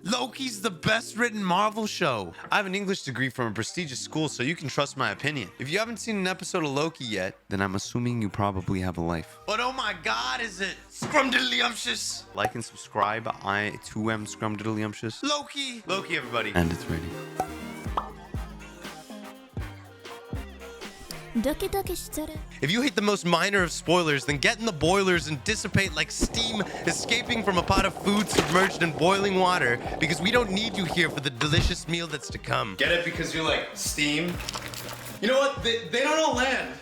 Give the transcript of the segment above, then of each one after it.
Loki's the best written Marvel show. I have an English degree from a prestigious school, so you can trust my opinion. If you haven't seen an episode of Loki yet, then I'm assuming you probably have a life. But oh my god, is it scrumdiddlyumptious? Like and subscribe. I too am scrumdiddlyumptious. Loki! Loki, everybody. And it's ready. If you hate the most minor of spoilers, then get in the boilers and dissipate like steam escaping from a pot of food submerged in boiling water, because we don't need you here for the delicious meal that's to come. Get it? Because you're like, steam? You know what? They don't all land.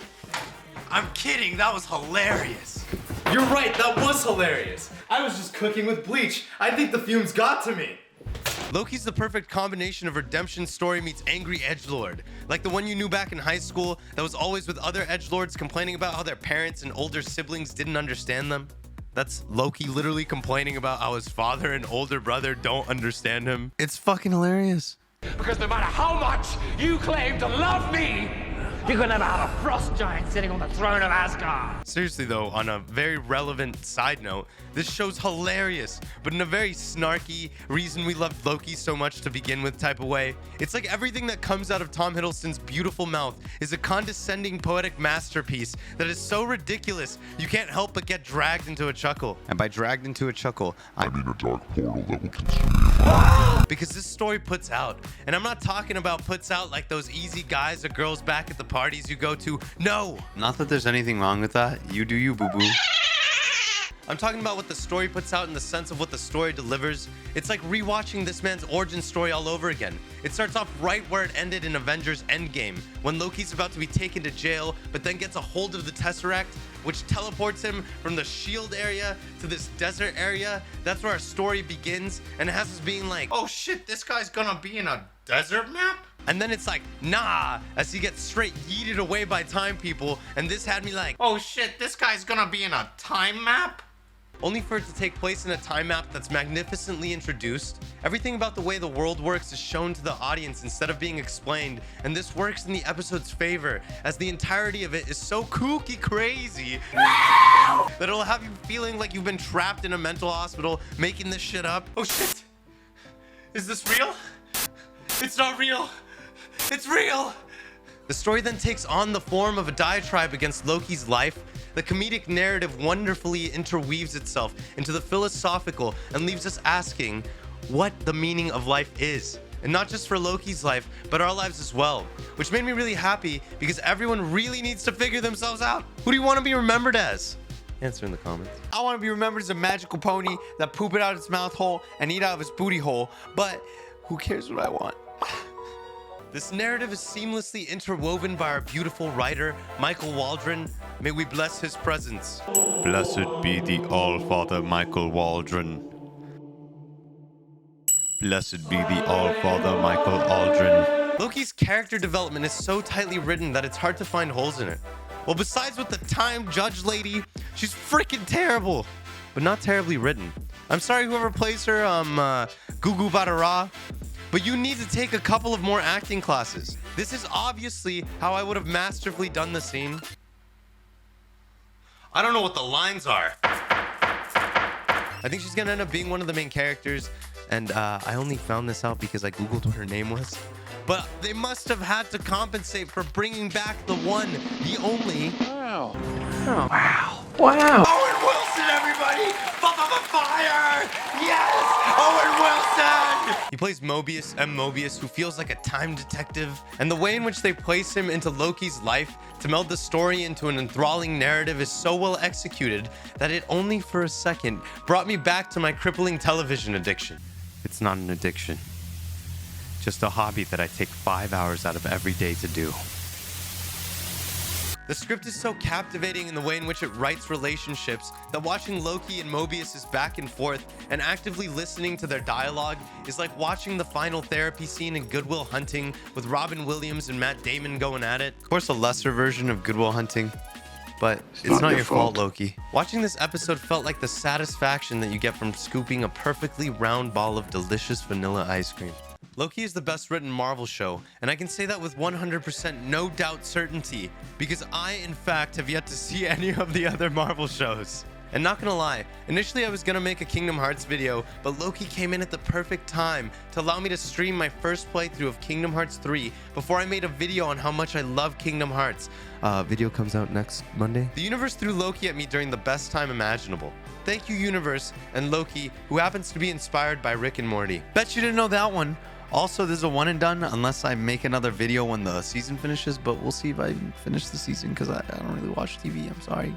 I'm kidding, that was hilarious. You're right, that was hilarious. I was just cooking with bleach. I think the fumes got to me. Loki's the perfect combination of redemption story meets angry edgelord. Like the one you knew back in high school that was always with other edgelords complaining about how their parents and older siblings didn't understand them. That's Loki literally complaining about how his father and older brother don't understand him. It's fucking hilarious. Because no matter how much you claim to love me, you're gonna have a frost giant sitting on the throne of Asgard. Seriously though, on a very relevant side note, this show's hilarious, but in a very snarky, reason we loved Loki so much to begin with type of way. It's like everything that comes out of Tom Hiddleston's beautiful mouth is a condescending poetic masterpiece that is so ridiculous you can't help but get dragged into a chuckle. And by dragged into a chuckle, I mean a dark portal that will consume you. Because this story puts out, and I'm not talking about puts out like those easy guys or girls back at the parties you go to. No! Not that there's anything wrong with that. You do you, boo-boo. I'm talking about what the story puts out in the sense of what the story delivers. It's like rewatching this man's origin story all over again. It starts off right where it ended in Avengers Endgame, when Loki's about to be taken to jail, but then gets a hold of the Tesseract, which teleports him from the shield area to this desert area. That's where our story begins, and it has us being like, oh shit, this guy's gonna be in a desert map? And then it's like, nah, as he gets straight yeeted away by time people, and this had me like, oh shit, this guy's gonna be in a time map? Only for it to take place in a time map that's magnificently introduced. Everything about the way the world works is shown to the audience instead of being explained, and this works in the episode's favor, as the entirety of it is so kooky crazy that it'll have you feeling like you've been trapped in a mental hospital making this shit up. Oh shit! Is this real? It's not real! It's real! The story then takes on the form of a diatribe against Loki's life. The comedic narrative wonderfully interweaves itself into the philosophical and leaves us asking what the meaning of life is. And not just for Loki's life, but our lives as well. Which made me really happy because everyone really needs to figure themselves out. Who do you want to be remembered as? Answer in the comments. I want to be remembered as a magical pony that poop it out its mouth hole and eat out of its booty hole, but who cares what I want? This narrative is seamlessly interwoven by our beautiful writer, Michael Waldron. May we bless his presence. Blessed be the All-Father Michael Waldron. Blessed be the All-Father Michael Waldron. Loki's character development is so tightly written that it's hard to find holes in it. Well, besides with the time judge lady, she's freaking terrible, but not terribly written. I'm sorry whoever plays her, Gugu Badara, but you need to take a couple of more acting classes. This is obviously how I would have masterfully done the scene. I don't know what the lines are. I think she's gonna end up being one of the main characters, and I only found this out because I googled what her name was. But they must have had to compensate for bringing back the one, the only. Wow. Oh, wow. Wow. Owen Wilson, everybody! Fire! Yes! Owen Wilson! He plays Mobius, M. Mobius, who feels like a time detective. And the way in which they place him into Loki's life to meld the story into an enthralling narrative is so well executed that it only for a second brought me back to my crippling television addiction. It's not an addiction. Just a hobby that I take 5 hours out of every day to do. The script is so captivating in the way in which it writes relationships that watching Loki and Mobius' back and forth and actively listening to their dialogue is like watching the final therapy scene in Good Will Hunting with Robin Williams and Matt Damon going at it. Of course, a lesser version of Good Will Hunting, but it's not your fault, Loki. Watching this episode felt like the satisfaction that you get from scooping a perfectly round ball of delicious vanilla ice cream. Loki is the best written Marvel show, and I can say that with 100% no doubt certainty, because I, in fact, have yet to see any of the other Marvel shows. And not gonna lie, initially I was gonna make a Kingdom Hearts video, but Loki came in at the perfect time to allow me to stream my first playthrough of Kingdom Hearts 3 before I made a video on how much I love Kingdom Hearts. Video comes out next Monday. The universe threw Loki at me during the best time imaginable. Thank you, universe, and Loki, who happens to be inspired by Rick and Morty. Bet you didn't know that one. Also, this is a one and done unless I make another video when the season finishes, but we'll see if I finish the season because I don't really watch TV. I'm sorry.